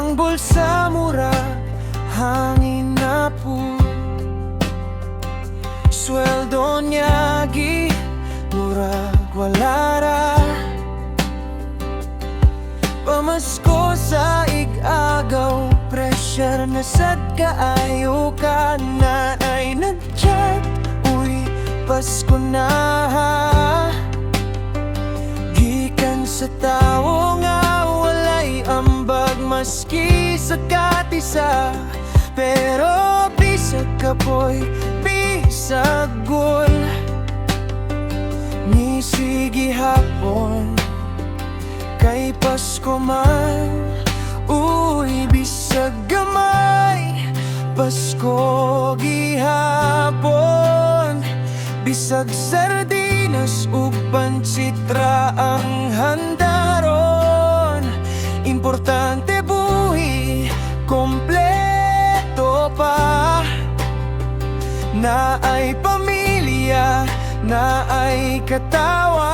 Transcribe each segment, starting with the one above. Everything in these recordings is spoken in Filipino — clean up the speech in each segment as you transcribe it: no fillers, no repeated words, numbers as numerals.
ang bulsa murag hangin na po. Sweldo niya gi murag wala ra. Pamasko sa ig-agaw, pressure na sad kaayo ka na ay nag-chat. Uy, Pasko na ha. Gikan sa tao nga walay ambag maski sa katisa. Pero bisag kapoy, bisag gul, ni sige hapon kay Pasko man. Uy, bisag gamay, Pasko gihapon. Bisag sardinas ug pansitra ang handaron. Importante buhi kompleto pa. Na ay pamilya, na ay katawa.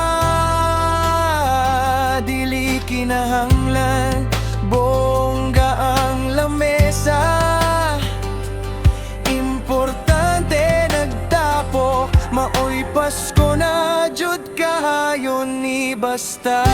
Dili kinahanglan bongga ang lamesa. Importante nagtapo, maoy Pasko na jud kahayon ni basta.